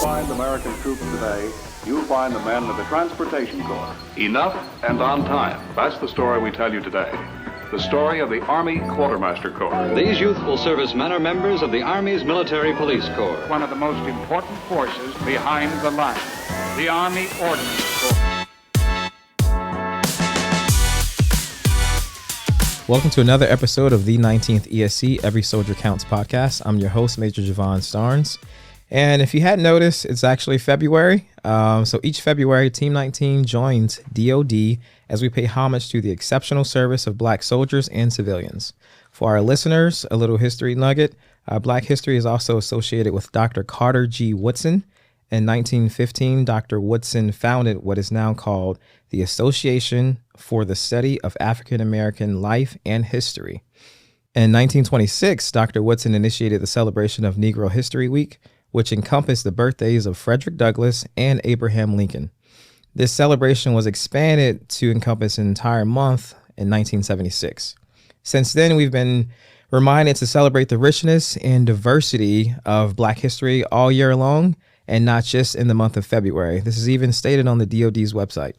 find American troops today, you find the men of the Transportation Corps. Enough and on time. That's the story we tell you today. The story of the Army Quartermaster Corps. These youthful servicemen are members of the Army's Military Police Corps. One of the most important forces behind the line, the Army Ordnance Corps. Welcome to another episode of the 19th ESC Every Soldier Counts podcast. I'm your host, Major Javon Starnes. And if you hadn't noticed, it's actually February. So each February, Team 19 joins DOD as we pay homage to the exceptional service of Black soldiers and civilians. For our listeners, a little history nugget. Black history is also associated with Dr. Carter G. Woodson. In 1915, Dr. Woodson founded what is now called the Association for the Study of African American Life and History. In 1926, Dr. Woodson initiated the celebration of Negro History Week, which encompassed the birthdays of Frederick Douglass and Abraham Lincoln. This celebration was expanded to encompass an entire month in 1976. Since then, we've been reminded to celebrate the richness and diversity of Black history all year long, and not just in the month of February. This is even stated on the DoD's website.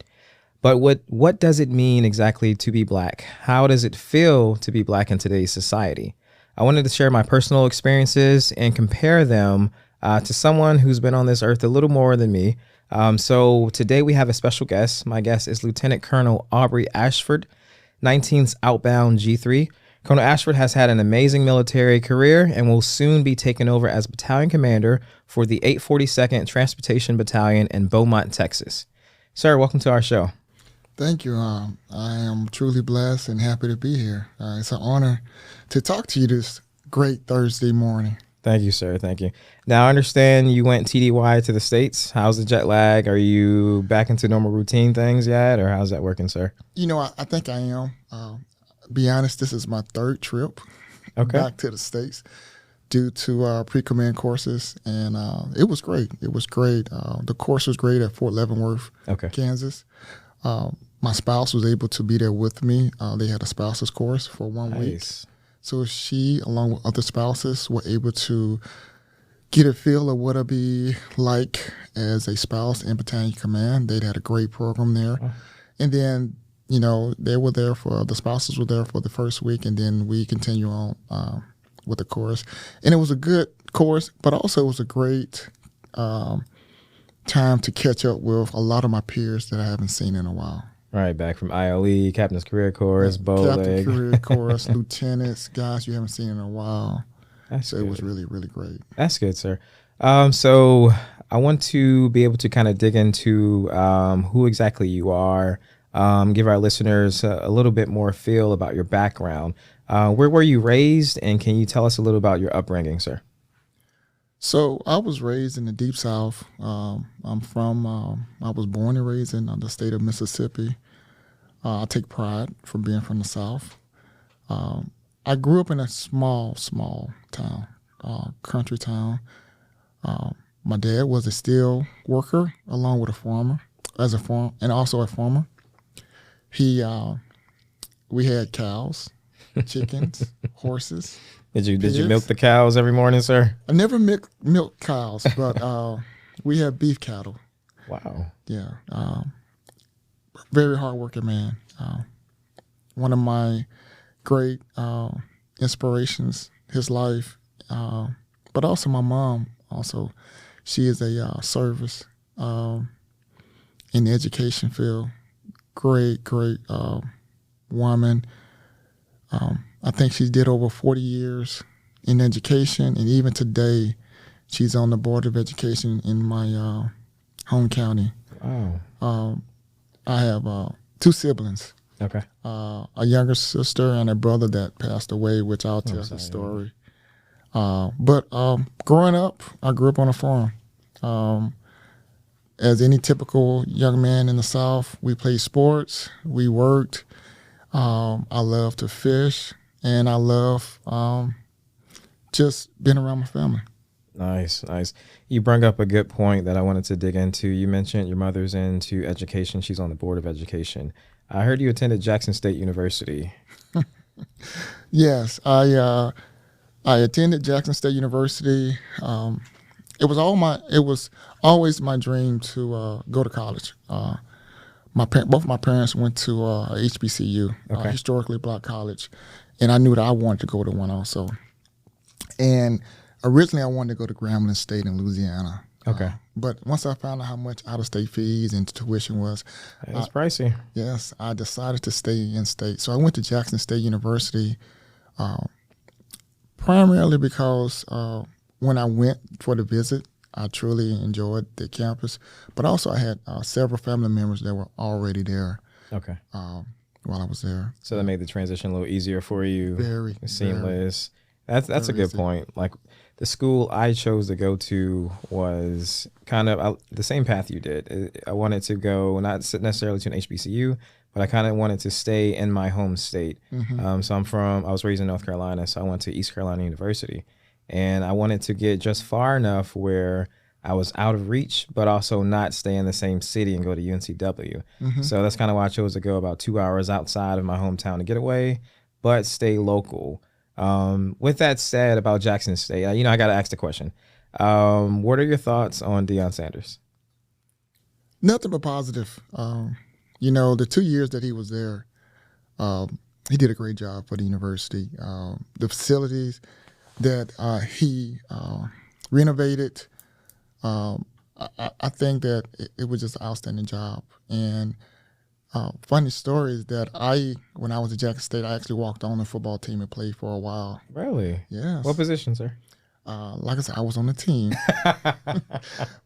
But what does it mean exactly to be Black? How does it feel to be Black in today's society? I wanted to share my personal experiences and compare them to someone who's been on this earth a little more than me. So today we have a special guest. My guest is Lieutenant Colonel Aubrey Ashford, 19th Outbound G3. Colonel Ashford has had an amazing military career and will soon be taken over as battalion commander for the 842nd Transportation Battalion in Beaumont, Texas. Sir, welcome to our show. Thank you. I am truly blessed and happy to be here. It's an honor to talk to you this great Thursday morning. Thank you, sir. Thank you. Now, I understand you went TDY to the States. How's the jet lag? Are you back into normal routine things yet, or how's that working, sir? You know, I think I am. Be honest, this is my third trip back to the States due to pre-command courses, and it was great. It was great. The course was great at Fort Leavenworth, Kansas. My spouse was able to be there with me. They had a spouses course for 1 week. So she, along with other spouses, were able to get a feel of what it'd be like as a spouse in battalion command. They'd had a great program there. And then, you know, the spouses were there for the first week, and then we continue on with the course. And it was a good course, but also it was a great time to catch up with a lot of my peers that I haven't seen in a while. Right, back from IOE, Captain's Career Course, Captain's Career Course, lieutenants, guys you haven't seen in a while. So it was really, really great. That's good, sir. So I want to be able to kind of dig into who exactly you are, give our listeners a little bit more feel about your background. Where were you raised, and can you tell us a little about your upbringing, sir? So I was raised in the Deep South. I was born and raised in the state of Mississippi. I take pride from being from the South. I grew up in a small town, country town. My dad was a steel worker along with and also a farmer. We had cows, chickens, horses. Did you milk the cows every morning, sir? I never milked cows, but we had beef cattle. Wow. Yeah. Very hardworking man. One of my great inspirations, his life, but also my mom. Also, she is a service in the education field. Great woman. I think she did over 40 years in education, and even today, she's on the board of education in my home county. Wow. I have two siblings. Okay. A younger sister and a brother that passed away, which I'll tell the story. But growing up, I grew up on a farm. As any typical young man in the South, we played sports, we worked. I love to fish, and I love just being around my family. Nice. You brought up a good point that I wanted to dig into. You mentioned your mother's into education. She's on the board of education. I heard you attended Jackson State University. Yes, I attended Jackson State University. It was always my dream to go to college. Both my parents went to HBCU, Okay. historically black college, and I knew that I wanted to go to one also. And originally, I wanted to go to Grambling State in Louisiana. Okay. But once I found out how much out-of-state fees and tuition was, It's pricey. yes, I decided to stay in state. So I went to Jackson State University, primarily because when I went for the visit, I truly enjoyed the campus. But also, I had several family members that were already there Okay. while I was there. So that made the transition a little easier for you. Very seamless. That's a very good easy. point. Like the school I chose to go to was kind of the same path you did. I wanted to go not necessarily to an HBCU, but I kind of wanted to stay in my home state. So I was raised in North Carolina, so I went to East Carolina University, and I wanted to get just far enough where I was out of reach, but also not stay in the same city and go to UNCW. So that's kind of why I chose to go about 2 hours outside of my hometown to get away, but stay local. With that said about Jackson State, I got to ask the question. What are your thoughts on Deion Sanders? Nothing but positive. The 2 years that he was there, he did a great job for the university. The facilities that he renovated, I think that it was just an outstanding job. And funny story is that when I was at Jackson State, I actually walked on the football team and played for a while. Really? Yes. What position, sir? Like I said, I was on the team,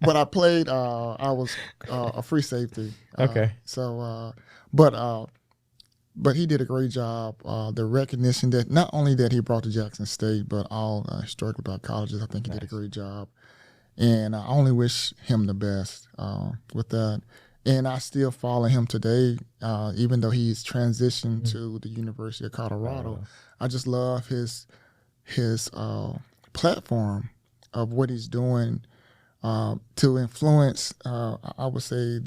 but I played. I was a free safety. Okay. But he did a great job. The recognition that not only that he brought to Jackson State, but all historically black colleges, I think he did a great job. And I only wish him the best with that. And I still follow him today, even though he's transitioned to the University of Colorado. I just love his platform of what he's doing to influence, I would say,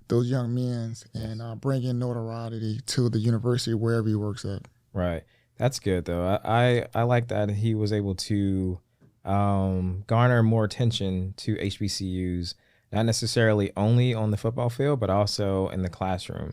those young men and bringing notoriety to the university wherever he works at. Right. That's good, though. I like that he was able to garner more attention to HBCUs, not necessarily only on the football field, but also in the classroom.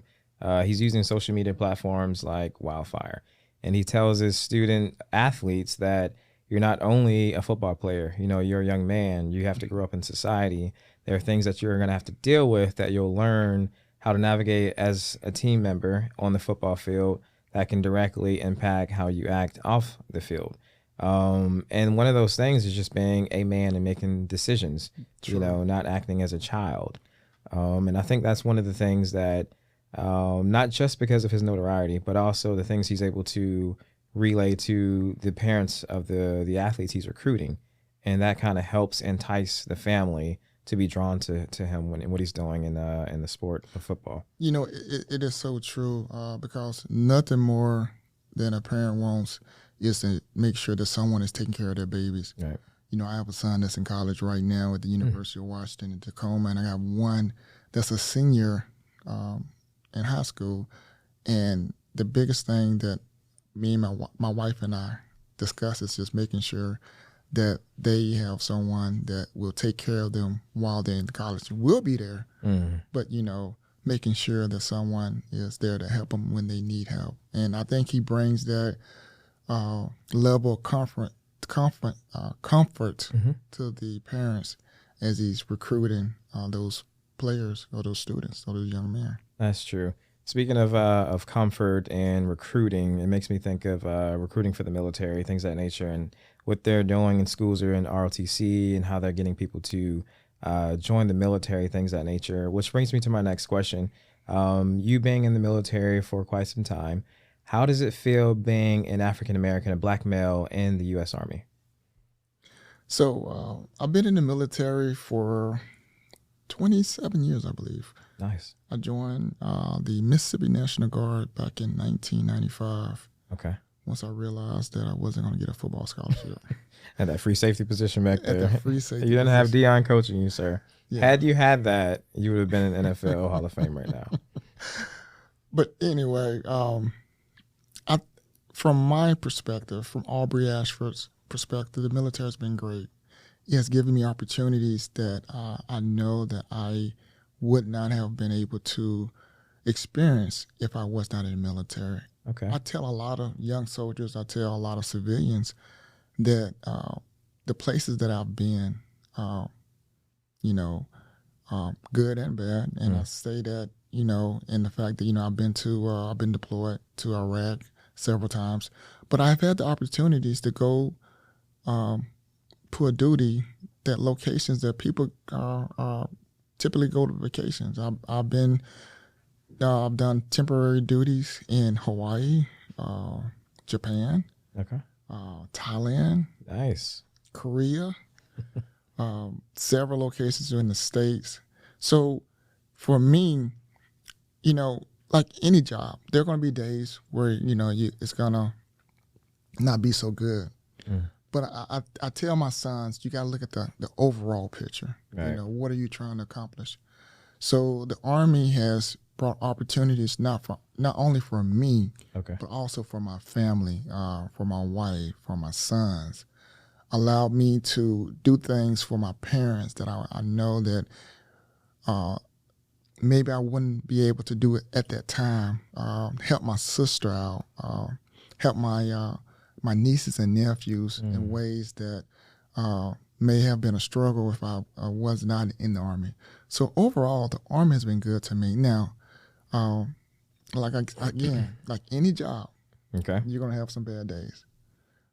He's using social media platforms like wildfire. And he tells his student athletes that you're not only a football player, you're a young man. You have to grow up in society. There are things that you're going to have to deal with that you'll learn how to navigate as a team member on the football field that can directly impact how you act off the field. And one of those things is just being a man and making decisions, not acting as a child. And I think that's one of the things that, not just because of his notoriety, but also the things he's able to relay to the parents of the athletes he's recruiting. And that kind of helps entice the family to be drawn to him and what he's doing in the sport of football. It is so true because nothing more than a parent wants is to make sure that someone is taking care of their babies. Right. I have a son that's in college right now at the University of Washington in Tacoma, and I got one that's a senior in high school. And the biggest thing that me and my wife and I discuss is just making sure that they have someone that will take care of them while they're in college. We'll be there, but, making sure that someone is there to help them when they need help. And I think he brings that level of comfort to the parents as he's recruiting those players or those students or those young men. That's true. Speaking of comfort and recruiting, it makes me think of recruiting for the military, things of that nature, and what they're doing in schools or in ROTC and how they're getting people to join the military, things of that nature, which brings me to my next question. You being in the military for quite some time, how does it feel being an African-American, a black male in the U.S. Army? So I've been in the military for 27 years, I believe. Nice. I joined the Mississippi National Guard back in 1995. Okay. Once I realized that I wasn't going to get a football scholarship. At that free safety position back there. At the free safety You didn't have position. Deion coaching you, sir. Yeah. Had you had that, you would have been an NFL Hall of Fame right now. But anyway, from my perspective, from Aubrey Ashford's perspective, the military has been great. it has given me opportunities that I know that I would not have been able to experience if I was not in the military. Okay. I tell a lot of young soldiers, I tell a lot of civilians that the places that I've been, good and bad, and I say that, in the fact that, I've been deployed to Iraq several times, but I've had the opportunities to go for duty at locations that people typically go to vacations. I've done temporary duties in Hawaii, Japan, Okay. Thailand, Nice. Korea, several locations in the States. So for me, like any job, there are going to be days where, it's going to not be so good. But I tell my sons, you got to look at the overall picture. Right. What are you trying to accomplish? So the Army has brought opportunities not only for me, Okay. but also for my family, for my wife, for my sons. Allowed me to do things for my parents that I know that maybe I wouldn't be able to do it at that time. Help my sister out. Help my nieces and nephews in ways that may have been a struggle if I was not in the Army. So overall, the Army has been good to me. Now, like any job, Okay. you're going to have some bad days.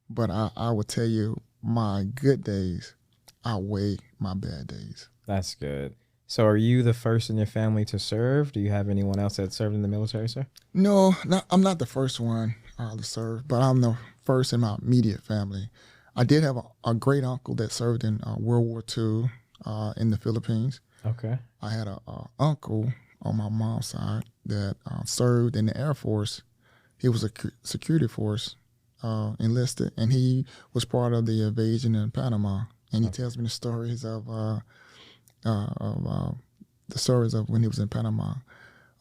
But I would tell you, my good days outweigh my bad days. That's good. So are you the first in your family to serve? Do you have anyone else that served in the military, sir? No, I'm not the first one to serve, but I'm the first in my immediate family. I did have a great uncle that served in World War II in the Philippines. Okay. I had a uncle on my mom's side that served in the Air Force. He was a security force enlisted, and he was part of the invasion in Panama. And he tells me the stories of when he was in Panama.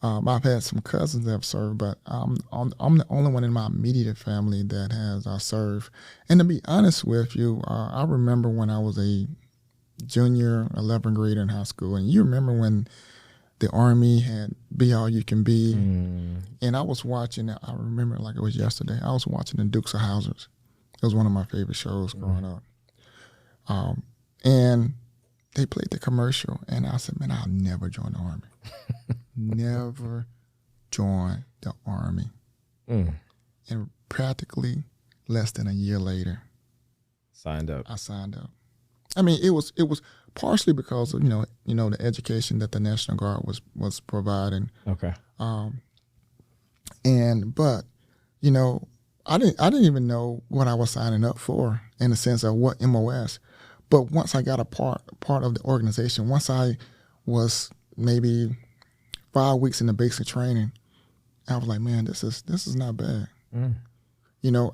I've had some cousins that have served, but I'm the only one in my immediate family that has served. And to be honest with you, I remember when I was a junior 11th grader in high school, and you remember when the Army had Be All You Can Be, and I was watching it. I remember it like it was yesterday. I was watching the Dukes of Hazzard. It was one of my favorite shows growing up. And they played the commercial, and I said, man, I'll never join the Army. Never join the Army. And practically less than a year later, Signed up. I signed up. I mean, it was partially because of the education that the National Guard was providing. Okay. But I didn't even know what I was signing up for in the sense of what MOS. But once I got a part of the organization, once I was maybe 5 weeks in the basic training, I was like, man, this is not bad.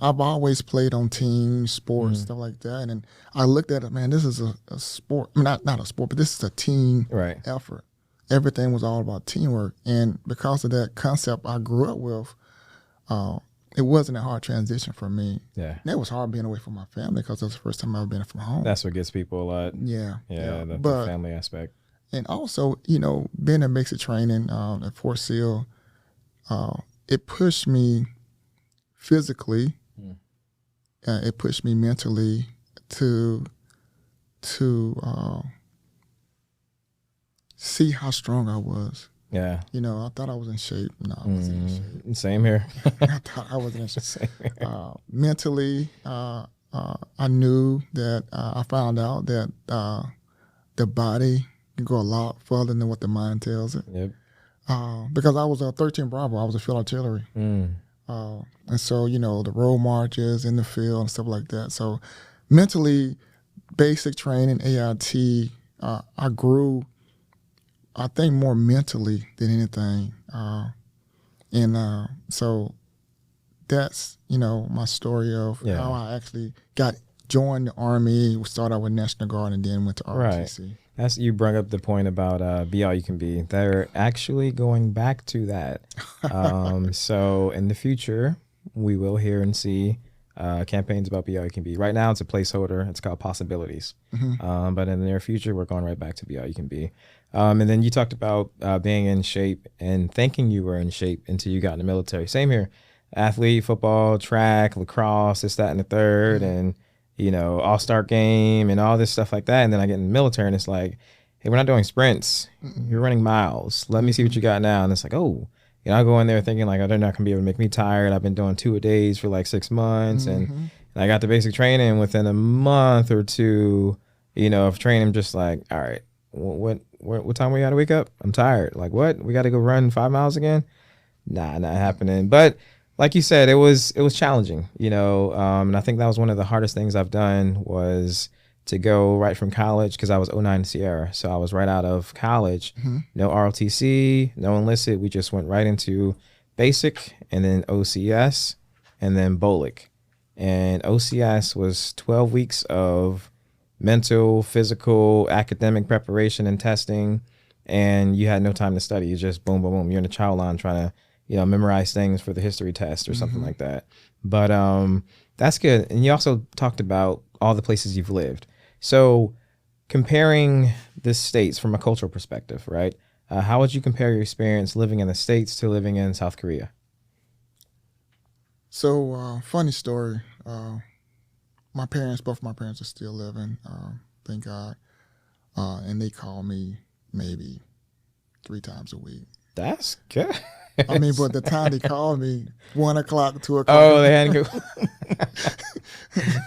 I've always played on team sports, stuff like that. And I looked at it, man, this is a sport. I mean, not a sport, but this is a team effort. Everything was all about teamwork. And because of that concept I grew up with, it wasn't a hard transition for me. Yeah. And it was hard being away from my family because it was the first time I've been from home. That's what gets people a lot. Yeah. The family aspect. And also, being in basic training at Fort Sill, it pushed me physically, it pushed me mentally to see how strong I was. Yeah. I thought I was in shape. No, I wasn't in shape. Same here. I thought I wasn't in shape. Same here. Mentally, I knew that I found out that the body can go a lot further than what the mind tells it. Yep. Because I was a 13 Bravo. I was a field artillery. And so, the road marches in the field and stuff like that. So mentally, basic training, AIT, I grew, I think, more mentally than anything. So that's, my story of how I actually joined the Army, started out with National Guard, and then went to ROTC. Right. You brought up the point about Be All You Can Be. They're actually going back to that. So in the future, we will hear and see Campaigns about Be All You Can Be. Right now, it's a placeholder. It's called Possibilities. But in the near future, we're going right back to Be All You Can Be. And then you talked about being in shape and thinking you were in shape until you got in the military. Same here. Athlete, football, track, lacrosse, this, that, and the third, and, all-star game and all this stuff like that. And then I get in the military and it's like, hey, we're not doing sprints. You're running miles. Let me see what you got now. And it's like, oh, I go in there thinking like, oh, they're not going to be able to make me tired. I've been doing 2-a-days for like 6 months. And I got the basic training within a month or two, of training. I'm just like, all right, what time we got to wake up? I'm tired. Like, what? We got to go run 5 miles again? Nah, not happening. But like you said, it was challenging, and I think that was one of the hardest things I've done was to go right from college, because I was 09 Sierra. So I was right out of college, no ROTC, no enlisted. We just went right into basic and then OCS and then BOLIC. And OCS was 12 weeks of mental, physical, academic preparation and testing. And you had no time to study. You just boom, boom, boom. You're in the child line trying to, memorize things for the history test or something like that. But that's good. And you also talked about all the places you've lived. So comparing the States from a cultural perspective, right? How would you compare your experience living in the States to living in South Korea? So, funny story. Both my parents are still living, thank God. And they call me maybe 3 times a week. That's good. I mean, but the time they called me, 1 o'clock, 2 o'clock. Oh, they had to go.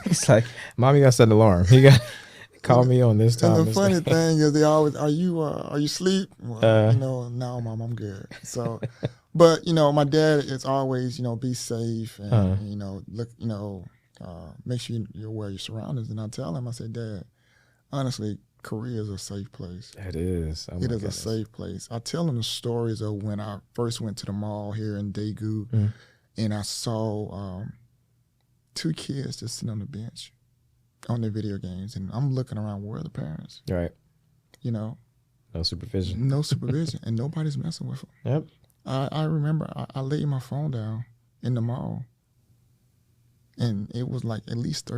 It's like, Mommy got to set an alarm. You got to call me on this time. And the funny thing is, they always, are you asleep? Well, no, Mom, I'm good. So, but my dad is always, be safe and look, make sure you're aware of your surroundings. And I tell him, I say, Dad, honestly, Korea is a safe place. It is. Oh, it is a safe place. I tell them the stories of when I first went to the mall here in Daegu, and I saw 2 kids just sitting on the bench on their video games, and I'm looking around, where are the parents? Right. No supervision. No supervision, and nobody's messing with them. Yep. I remember I laid my phone down in the mall, and it was like at least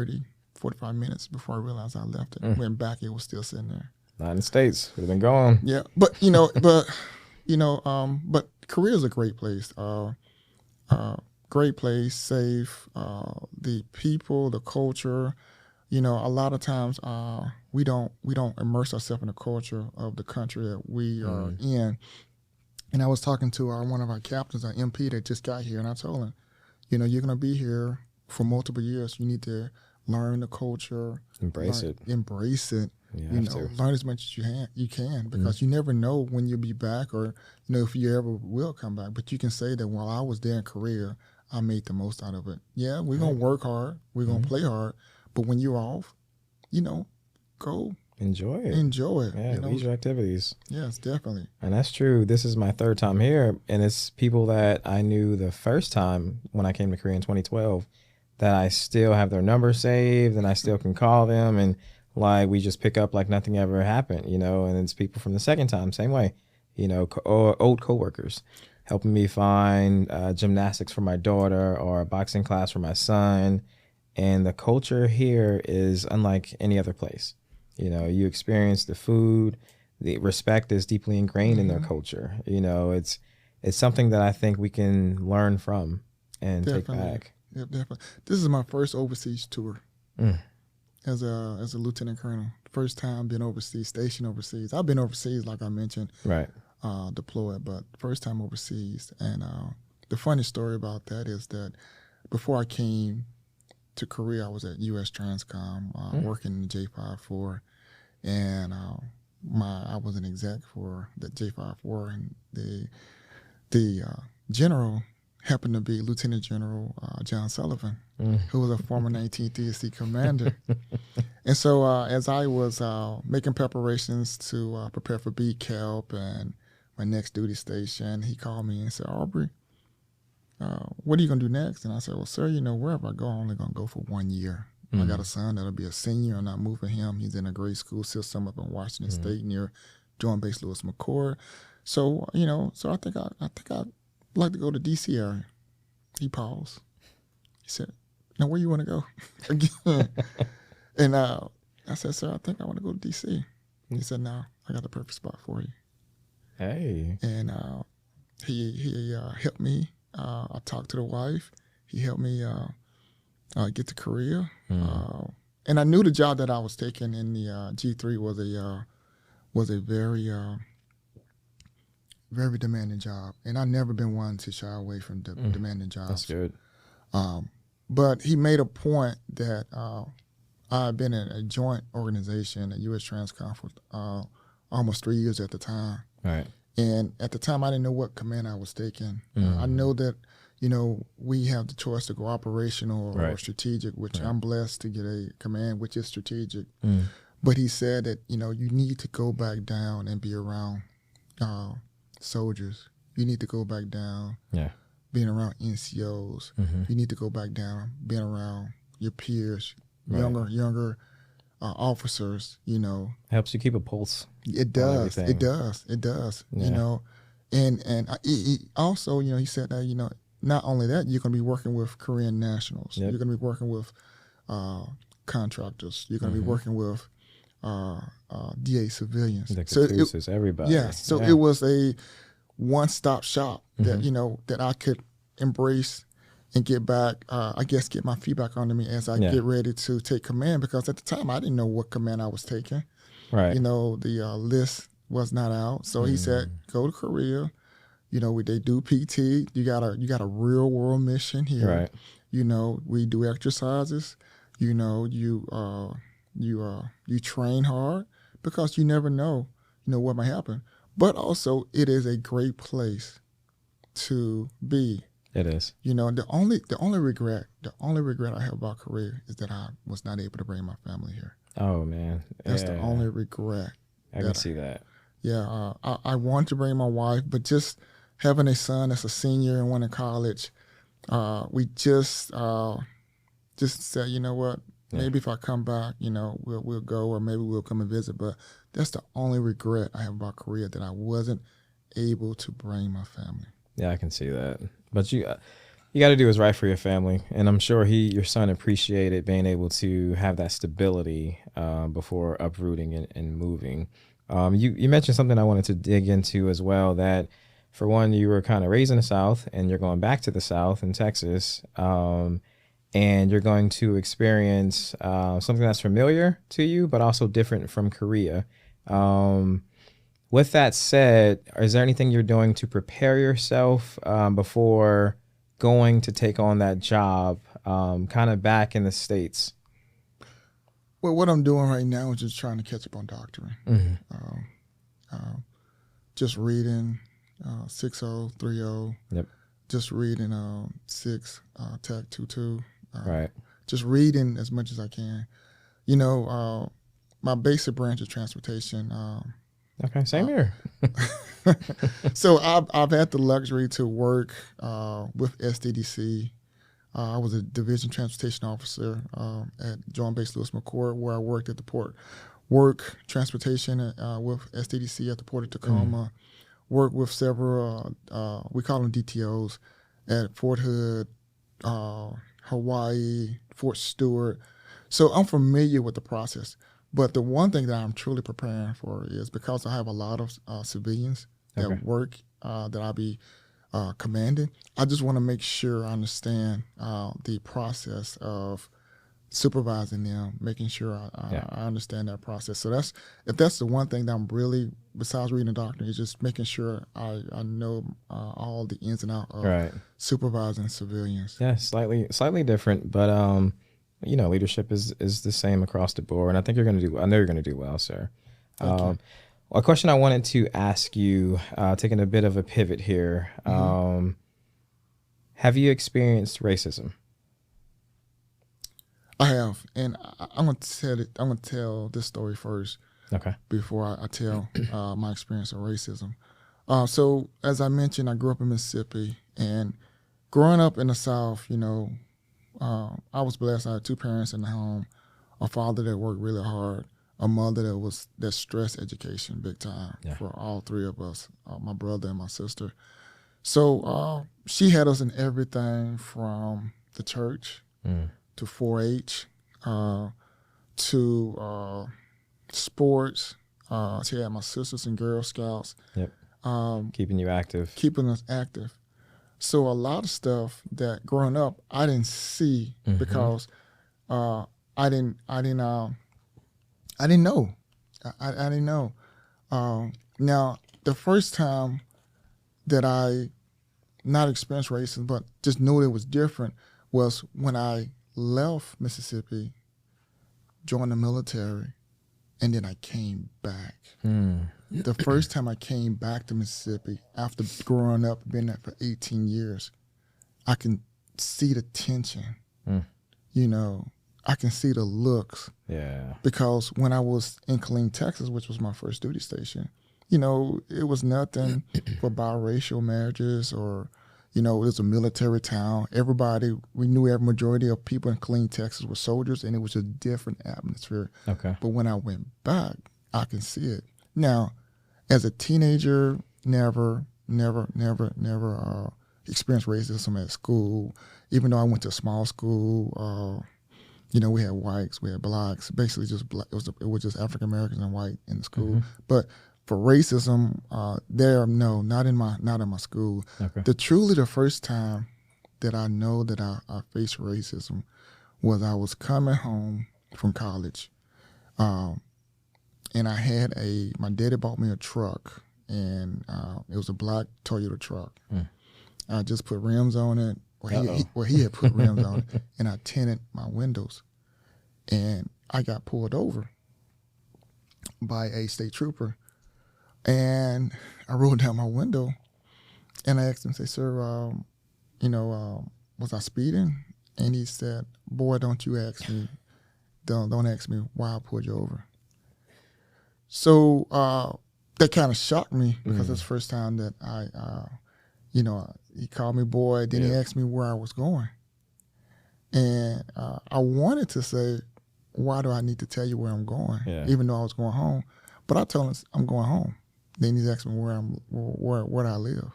45 minutes before I realized I left it. Went back, it was still sitting there. Not in the States. Would have been gone. Yeah, but but Korea is a great place. Great place, safe. The people, the culture. A lot of times we don't immerse ourselves in the culture of the country that we are in. And I was talking to one of our captains, our MP that just got here, and I told him, you're going to be here for multiple years. You need to learn the culture, embrace it. Learn as much as you can, because you never know when you'll be back, or if you ever will come back. But you can say that while I was there in Korea, I made the most out of it. Yeah, we're gonna work hard, we're gonna play hard, but when you're off, go enjoy it. Yeah, leisure activities. Yes, definitely. And that's true. This is my 3rd time here, and it's people that I knew the first time when I came to Korea in 2012. That I still have their number saved, and I still can call them, and like we just pick up like nothing ever happened, and it's people from the second time, same way, or old coworkers helping me find gymnastics for my daughter or a boxing class for my son. And the culture here is unlike any other place. You experience the food, the respect is deeply ingrained in their culture. It's something that I think we can learn from and take back. Yeah, definitely. This is my first overseas tour as a lieutenant colonel. First time being overseas, stationed overseas. I've been overseas, like I mentioned, right? Deployed, but first time overseas. And the funny story about that is that before I came to Korea, I was at U.S. Transcom working in the J54, and I was an exec for the J54, and the general happened to be Lieutenant General John Sullivan, who was a former 19th DSC commander. And so as I was making preparations to prepare for BCALP and my next duty station, he called me and said, Aubrey, what are you going to do next? And I said, well, sir, wherever I go, I'm only going to go for 1 year. I got a son that'll be a senior. I'm not moving him. He's in a grade school system up in Washington State near Joint Base Lewis McChord. So, so I think I'd like to go to D.C. area. He paused. He said, now where you want to go again? And I said, sir, I think I want to go to D.C. He said, no, I got the perfect spot for you. Hey. And he helped me. I talked to the wife. He helped me get to Korea. And I knew the job that I was taking in the G3 was a very very demanding job. And I've never been one to shy away from demanding jobs. That's good. But he made a point that I had been in a joint organization at U.S. Transcom for almost 3 years at the time. Right. And at the time, I didn't know what command I was taking. I know that, we have the choice to go operational or strategic, which I'm blessed to get a command which is strategic. But he said that, you need to go back down and be around soldiers. You need to go back down being around NCOs. You need to go back down being around your peers, younger officers, Helps you keep a pulse. It does. It does. Yeah. And he also, he said that, not only that, you're going to be working with Korean nationals. Yep. You're going to be working with contractors. You're going to be working with DA civilians. Everybody. Yeah. So it was a one-stop shop that, that I could embrace and get back, get my feet back under me as I get ready to take command, because at the time I didn't know what command I was taking. Right. The list was not out. So he said, go to Korea. They do PT. You got a real world mission here. Right. We do exercises. You train hard, because you never know, what might happen. But also, it is a great place to be. It is. The only regret I have about Korea is that I was not able to bring my family here. Oh man, That's the only regret. I can see that. Yeah, I wanted to bring my wife, but just having a son that's a senior and one in college, we just said, you know what? Maybe if I come back, we'll go, or maybe we'll come and visit. But that's the only regret I have about Korea, that I wasn't able to bring my family. Yeah, I can see that. But you got to do what's right for your family, and I'm sure your son appreciated being able to have that stability before uprooting and moving. You mentioned something I wanted to dig into as well, that for one, you were kind of raised in the South, and you're going back to the South in Texas, and you're going to experience something that's familiar to you, but also different from Korea. With that said, is there anything you're doing to prepare yourself before going to take on that job, kind of back in the States? Well, what I'm doing right now is just trying to catch up on doctoring. Just reading 6030. Yep. Just reading 6 Tech 22. Right. Just reading as much as I can. My basic branch is transportation. Okay, same here. So I've had the luxury to work with SDDC. I was a division transportation officer at Joint Base Lewis McChord, where I worked at the port. Work transportation with SDDC at the Port of Tacoma. Work with several, we call them DTOs, at Fort Hood, Hawaii, Fort Stewart. So I'm familiar with the process. But the one thing that I'm truly preparing for is, because I have a lot of civilians that work, that I'll be commanding, I just want to make sure I understand the process of supervising them, making sure I understand that process. So if that's the one thing that I'm really, besides reading the doctrine, is just making sure I know all the ins and outs of supervising civilians. Yeah, slightly different, but leadership is the same across the board, and I know you're gonna do well, sir. Well, a question I wanted to ask you, taking a bit of a pivot here, have you experienced racism? I have, and I'm gonna tell this story first. Okay. Before I tell my experience of racism. So as I mentioned, I grew up in Mississippi, and growing up in the South, I was blessed. I had 2 parents in the home, a father that worked really hard, a mother that stressed education big time for all 3 of us, my brother and my sister. So she had us in everything from the church to 4-H, to sports. So yeah, my sisters and Girl Scouts. Yep. Keeping you active. Keeping us active. So a lot of stuff that growing up I didn't see because I didn't know. I didn't know. Now the first time that I not experienced racism but just knew it was different was when I left Mississippi, joined the military, and then I came back. The first time I came back to Mississippi after growing up, being there for 18 years, I can see the tension. You know, I can see the looks. Yeah. Because when I was in Killeen, Texas, which was my first duty station, you know, it was nothing for biracial marriages or, you know, it was a military town. We knew every majority of people in Killeen, Texas were soldiers, and it was a different atmosphere. Okay. But when I went back, I can see it. Now, as a teenager, never experienced racism at school. Even though I went to a small school, you know, we had whites, we had blacks, basically just black. It was just African Americans and white in the school. But for racism, not in my school. Okay. The first time that I know that I faced racism was I was coming home from college, and I had my daddy bought me a truck, and it was a black Toyota truck. I just put rims on it. He had put rims on it, and I tinted my windows, and I got pulled over by a state trooper. And I rolled down my window, and I asked him, say, sir, was I speeding? And he said, boy, don't ask me why I pulled you over. So that kind of shocked me because it's the first time that he called me boy, then he asked me where I was going. And I wanted to say, why do I need to tell you where I'm going, even though I was going home? But I told him I'm going home. Then he's asking me where I live.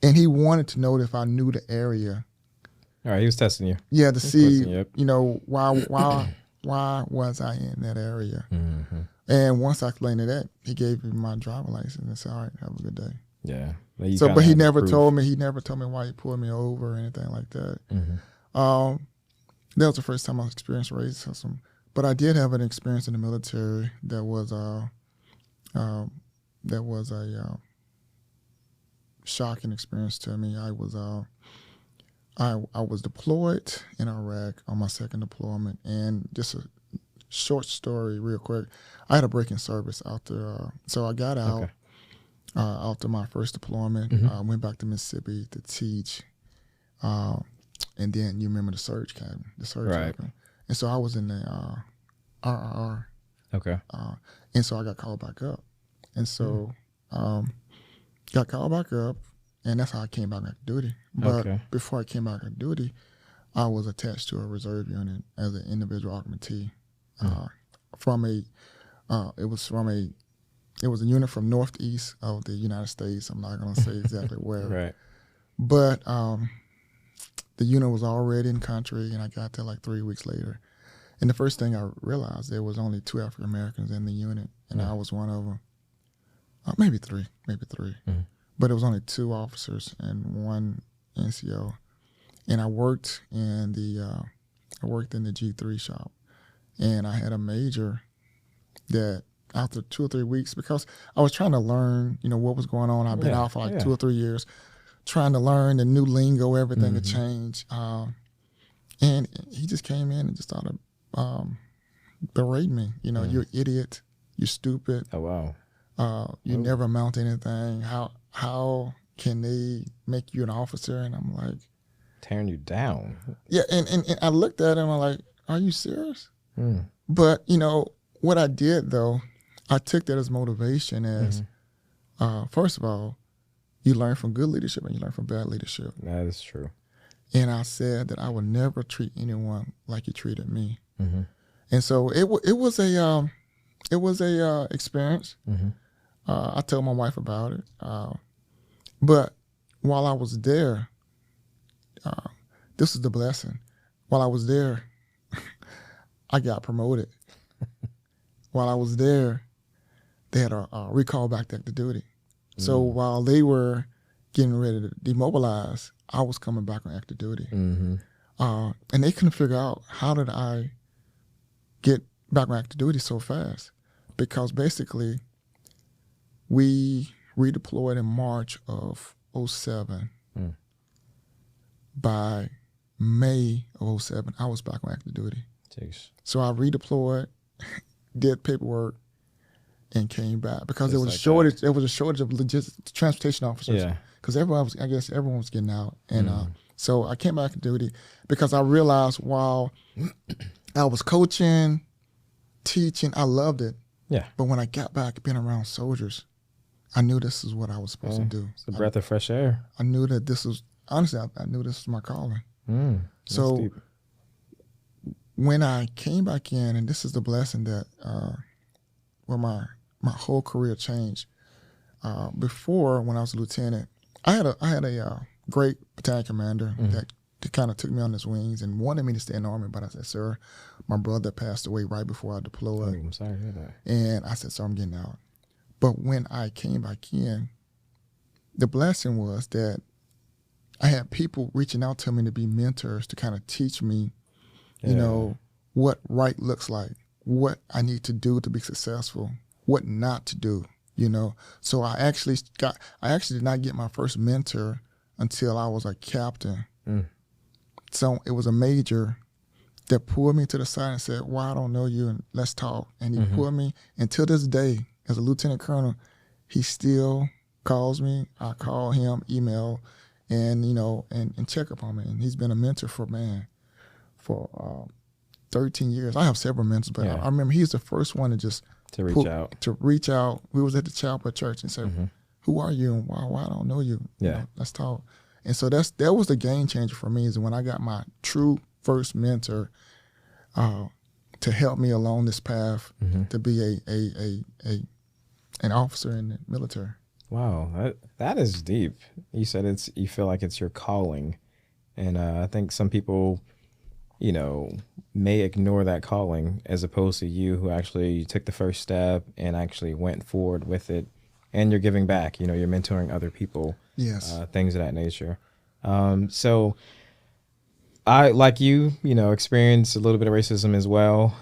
And he wanted to know if I knew the area. All right, he was testing you. Yeah, to see, why was I in that area? And once I explained that, he gave me my driver's license and said, all right, have a good day. Yeah. But he never told me why he pulled me over or anything like that. That was the first time I experienced racism. But I did have an experience in the military that was a shocking experience to me. I was deployed in Iraq on my second deployment, and just a short story real quick. I had a break in service after, so I got out after my first deployment. I went back to Mississippi to teach, and then you remember the surge cabin, happened. And so I was in the RRR. Okay. And so I got called back up. And so got called back up, and that's how I came back on duty. But before I came back on duty, I was attached to a reserve unit as an individual augmentee. It was a unit from northeast of the United States. I'm not going to say exactly where. Right. But the unit was already in country, and I got there like 3 weeks later. And the first thing I realized, there was only 2 African Americans in the unit, and I was one of them. Maybe three. But it was only 2 officers and 1 NCO. And I worked in the G3 shop, and I had a major that after 2 or 3 weeks, because I was trying to learn, what was going on. I've been out for like 2 or 3 years, trying to learn the new lingo, everything had changed. And he just came in and just started berating me. You're an idiot. You're stupid. Oh, wow. You never amount to anything. How can they make you an officer? And I'm like, tearing you down. Yeah, and I looked at him. I'm like, are you serious? But what I did though, I took that as motivation. As first of all, you learn from good leadership and you learn from bad leadership. That is true. And I said that I would never treat anyone like you treated me. And so it was a experience. I told my wife about it. But while I was there, this is the blessing. While I was there, I got promoted. While I was there, they had a recall back to active duty. So while they were getting ready to demobilize, I was coming back on active duty. And they couldn't figure out, how did I get back on active duty so fast? Because basically, we redeployed in March of 2007. By May of 2007, I was back on active duty. Jeez. So I redeployed, did paperwork, and came back because there was Just a like shortage. There was a shortage of transportation officers. Yeah. Because everyone was getting out, and so I came back to duty because I realized while I was coaching, teaching, I loved it. Yeah. But when I got back being around soldiers, I knew this is what I was supposed to do. It's a breath of fresh air. I knew that this was, honestly, I knew this was my calling. So deep. when I came back in, and this is the blessing that where my whole career changed. Before, when I was a lieutenant, I had a great battalion commander that kind of took me on his wings and wanted me to stay in the Army, but I said, sir, my brother passed away right before I deployed. I'm sorry to hear that. And I said, so I'm getting out. But when I came back in, the blessing was that I had people reaching out to me to be mentors, to kind of teach me, you know, what right looks like, what I need to do to be successful, what not to do, you know. So I actually did not get my first mentor until I was a captain. So it was a major that pulled me to the side and said, well, I don't know you, and let's talk. And he pulled me, and to this day, as a lieutenant colonel, he still calls me. I call him, email, and, you know, and check up on me. And he's been a mentor for 13 years. I have several mentors, but I remember he's the first one to just reach out. We was at the chapel at church and said, who are you, and why I don't know you? Yeah. You know, let's talk. And so that was the game changer for me, is when I got my true first mentor to help me along this path to be an officer in the military. Wow, that is deep. You said you feel like it's your calling, and I think some people, you know, may ignore that calling as opposed to you, who actually took the first step and actually went forward with it, and you're giving back. You know, you're mentoring other people. Yes. Things of that nature. So I, like you know, experienced a little bit of racism as well.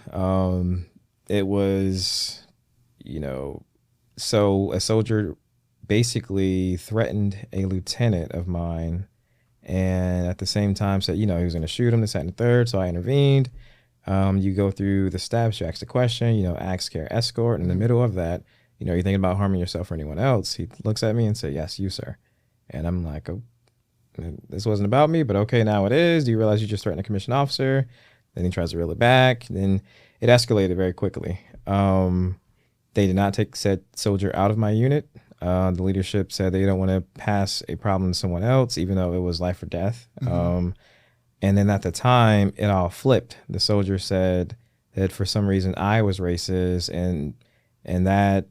It was, you know, so a soldier basically threatened a lieutenant of mine, and at the same time said, you know, he was going to shoot him, this, that, and the third. So I intervened. You go through the steps, you ask the question, you know, ask, care, escort. And in the middle of that, you know, you're thinking about harming yourself or anyone else. He looks at me and said, yes, you, sir. And I'm like, oh, this wasn't about me, but okay, now it is. Do you realize you just threatened a commissioned officer? Then he tries to reel it back. Then it escalated very quickly. They did not take said soldier out of my unit. The leadership said they don't want to pass a problem to someone else, even though it was life or death. And then at the time, it all flipped. The soldier said that for some reason I was racist, and that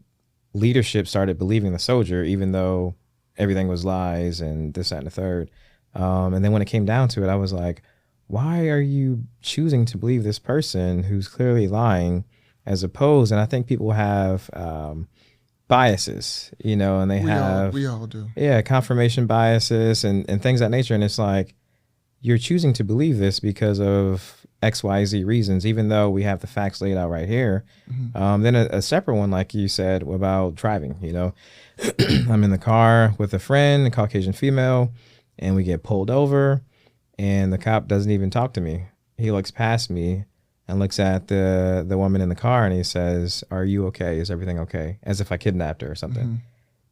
leadership started believing the soldier, even though everything was lies and this, that, and the third. And then when it came down to it, I was like, why are you choosing to believe this person who's clearly lying, as opposed, and I think people have biases, you know, and we all do. Yeah, confirmation biases and things of that nature. And it's like, you're choosing to believe this because of XYZ reasons, even though we have the facts laid out right here. Then a separate one, like you said, about driving, you know, I'm in the car with a friend, a Caucasian female, and we get pulled over, and the cop doesn't even talk to me. He looks past me and looks at the woman in the car, and he says, are you okay? Is everything okay? As if I kidnapped her or something.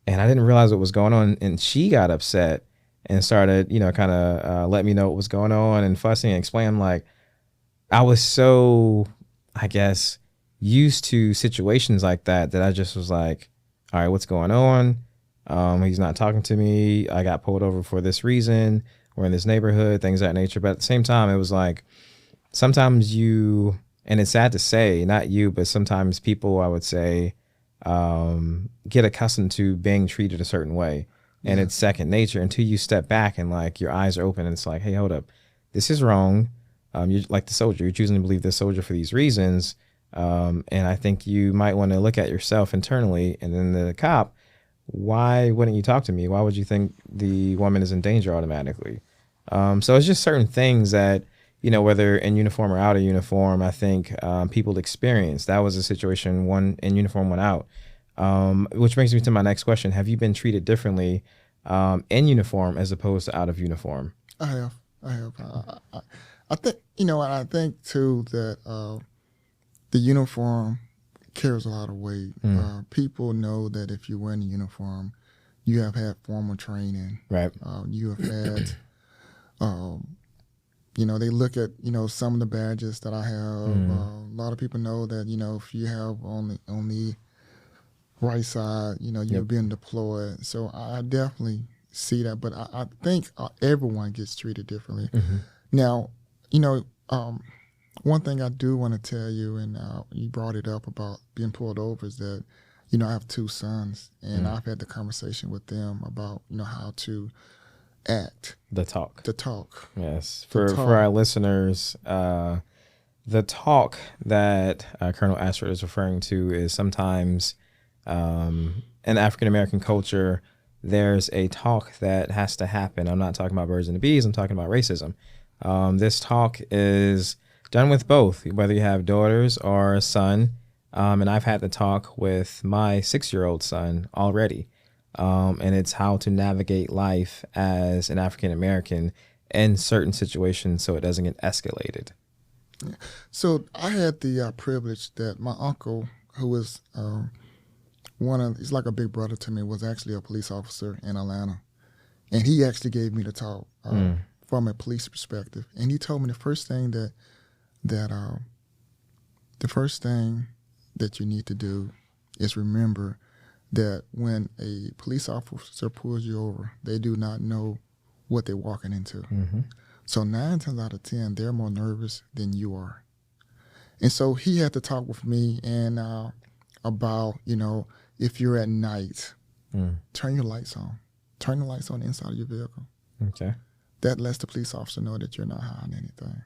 And I didn't realize what was going on. And she got upset and started, you know, kind of let me know what was going on and fussing and explaining. Like, I was so, I guess, used to situations like that I just was like, all right, what's going on? He's not talking to me. I got pulled over for this reason. We're in this neighborhood, things of that nature. But at the same time, it was like, sometimes you, and it's sad to say, not you, but sometimes people, I would say, get accustomed to being treated a certain way. And it's second nature until you step back and like your eyes are open and it's like, hey, hold up, this is wrong. you're like the soldier. You're choosing to believe the soldier for these reasons. And I think you might want to look at yourself internally, and then the cop. Why wouldn't you talk to me? Why would you think the woman is in danger automatically? So it's just certain things that, whether in uniform or out of uniform, I think people experience. That was a situation, one in uniform, one out. Which brings me to my next question. Have you been treated differently in uniform as opposed to out of uniform? I have. I think, and I think too that the uniform carries a lot of weight. People know that if you're wearing a uniform, you have had formal training. Right. You have had, they look at, some of the badges that I have. A lot of people know that, if you have on the right side, you're being deployed. So I definitely see that. But I think everyone gets treated differently. Now, one thing I do want to tell you, and you brought it up about being pulled over, is that, I have 2 sons, and I've had the conversation with them about, how to act. The talk. Yes. For our listeners, the talk that Colonel Ashford is referring to is sometimes in African-American culture, there's a talk that has to happen. I'm not talking about birds and the bees. I'm talking about racism. This talk is done with both, whether you have daughters or a son. And I've had the talk with my 6-year-old son already. And it's how to navigate life as an African-American in certain situations so it doesn't get escalated. Yeah. So I had the privilege that my uncle, who was he's like a big brother to me, was actually a police officer in Atlanta. And he actually gave me the talk from a police perspective. And he told me the first thing that you need to do is remember that when a police officer pulls you over, they do not know what they're walking into. So 9 times out of 10, they're more nervous than you are. And so he had to talk with me and about, if you're at night, turn your lights on. Turn the lights on the inside of your vehicle. Okay. That lets the police officer know that you're not hiding anything.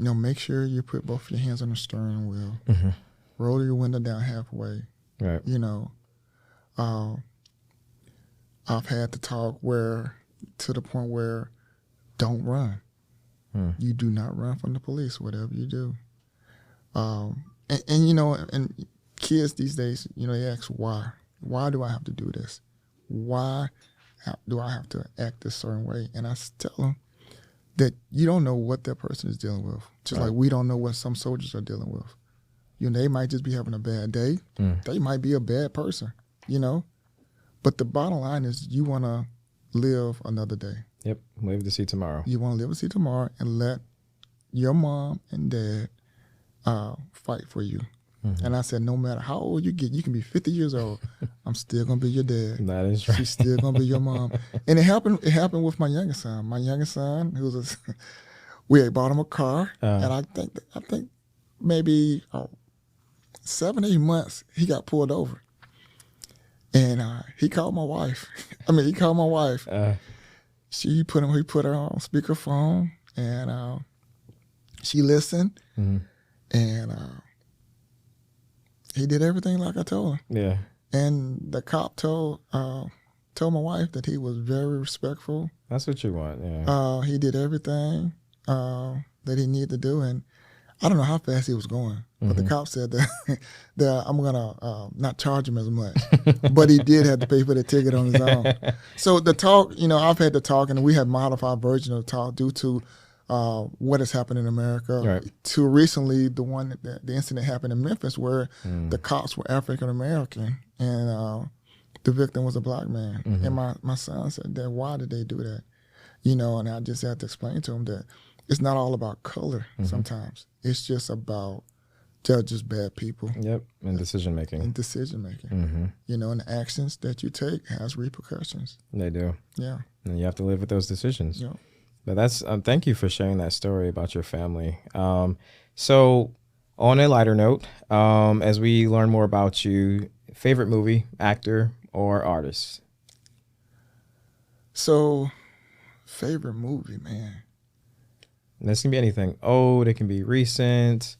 Make sure you put both your hands on the steering wheel. Roll your window down halfway. Right. I've had to talk to the point where don't run. You do not run from the police, whatever you do. And kids these days, they ask why. Why do I have to do this? Why do I have to act a certain way? And I tell them that you don't know what that person is dealing with. Just like we don't know what some soldiers are dealing with. They might just be having a bad day. They might be a bad person, But the bottom line is you want to live another day. Yep, live to see tomorrow. You want to live to see tomorrow and let your mom and dad fight for you. And I said, no matter how old you get, you can be 50 years old, I'm still going to be your dad. That is right. She's still going to be your mom. And it happened with my youngest son. My youngest son, we had bought him a car, and I think maybe 7, 8 months, he got pulled over. And he called my wife. He put her on speakerphone, and she listened, and he did everything like I told him. Yeah. And the cop told my wife that he was very respectful. That's what you want, yeah. He did everything that he needed to do, and I don't know how fast he was going, but the cop said that I'm gonna not charge him as much, but he did have to pay for the ticket on his own. So the talk, I've had the talk, and we had modified version of the talk due to what has happened in America. Right. To recently, the incident happened in Memphis where the cops were African American and the victim was a black man. And my son said, "Dad, why did they do that?" And I just had to explain to him that it's not all about color. Sometimes it's just about they're just bad people. Yep, and decision making. And the actions that you take has repercussions. They do. Yeah. And you have to live with those decisions. Yeah. But that's thank you for sharing that story about your family. So on a lighter note, as we learn more about you, favorite movie, actor, or artist? So, favorite movie, man. And this can be anything old. It can be recent.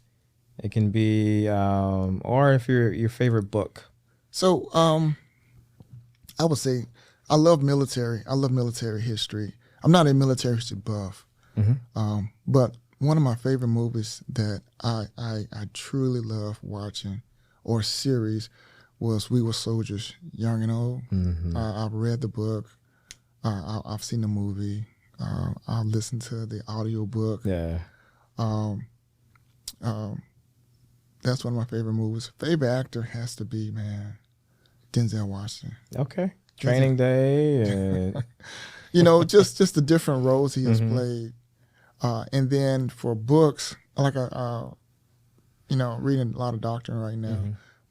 It can be, or if your favorite book. So I would say I love military. I love military history. I'm not a military history buff, but one of my favorite movies that I truly love watching, or series, was We Were Soldiers, Young and Old. I've read the book. I've seen the movie. I've listened to the audio book. Yeah. That's one of my favorite movies. Favorite actor has to be, man, Denzel Washington. Okay. Training Day. And just the different roles he has played. And then for books, like reading a lot of doctrine right now,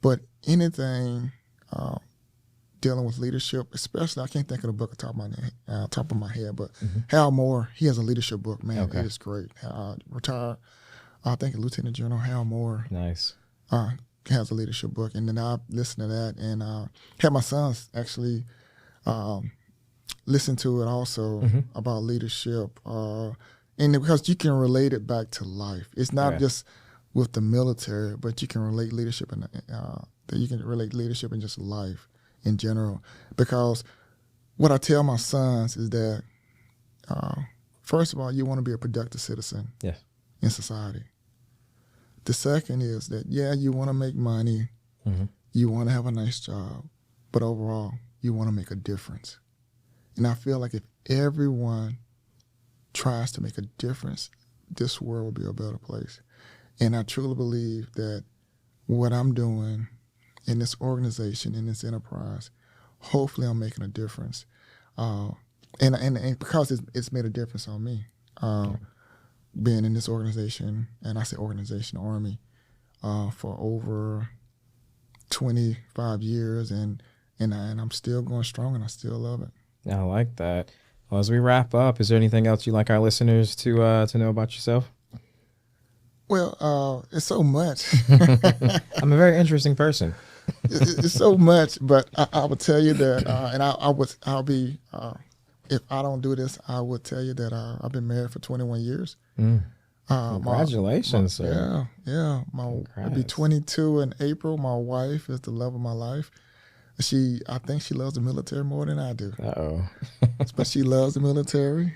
but anything dealing with leadership, especially, I can't think of the book top of my head, but Hal Moore, he has a leadership book, man. Okay. It is great. Retired, I think a Lieutenant General Hal Moore. Nice. Has a leadership book, and then I listened to that, and had my sons actually listen to it also about leadership, and because you can relate it back to life. It's not just with the military, but you can relate leadership in just life in general. Because what I tell my sons is that first of all, you want to be a productive citizen in society. The second is that, you want to make money, you want to have a nice job, but overall, you want to make a difference. And I feel like if everyone tries to make a difference, this world will be a better place. And I truly believe that what I'm doing in this organization, in this enterprise, hopefully I'm making a difference. And because it's made a difference on me. Being in this organization, and I say organization, Army, for over 25 years, and I'm still going strong, and I still love it. I like that. Well, as we wrap up, is there anything else you'd like our listeners to know about yourself? Well, it's so much. I'm a very interesting person. It's so much, but I would tell you that, and I'll be. If I don't do this, I would tell you that I've been married for 21 years. Congratulations, sir. Yeah. I'll be 22 in April. My wife is the love of my life. I think she loves the military more than I do. But she loves the military.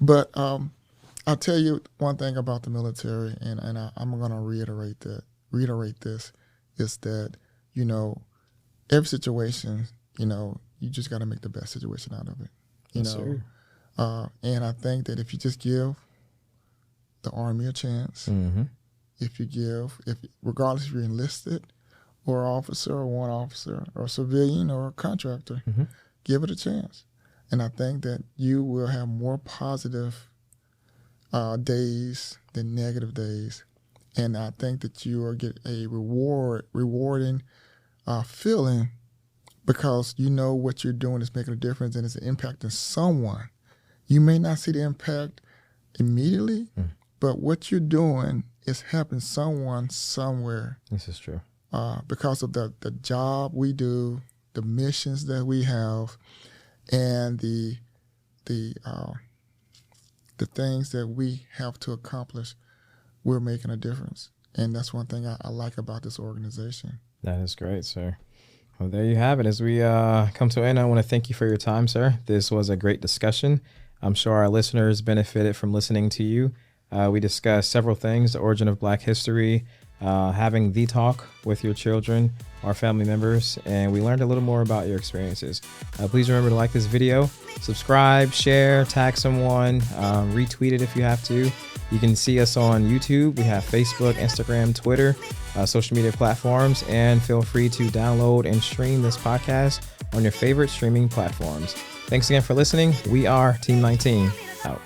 But I'll tell you one thing about the military, and I'm going to reiterate this, is that, every situation, you just got to make the best situation out of it. Sir. And I think that if you just give the Army a chance, regardless if you're enlisted or officer or one officer or a civilian or a contractor, give it a chance. And I think that you will have more positive days than negative days. And I think that you will get a rewarding feeling, because you know what you're doing is making a difference and it's impacting someone. You may not see the impact immediately, but what you're doing is helping someone somewhere. This is true. Because of the job we do, the missions that we have, and the things that we have to accomplish, we're making a difference. And that's one thing I like about this organization. That is great, sir. Well, there you have it. As we come to an end, I want to thank you for your time, sir. This was a great discussion. I'm sure our listeners benefited from listening to you. We discussed several things: the origin of Black history, having the talk with your children, our family members, and we learned a little more about your experiences. Please remember to like this video, subscribe, share, tag someone, retweet it if you have to. You can see us on YouTube. We have Facebook, Instagram, Twitter, social media platforms, and feel free to download and stream this podcast on your favorite streaming platforms. Thanks again for listening. We are Team 19 out.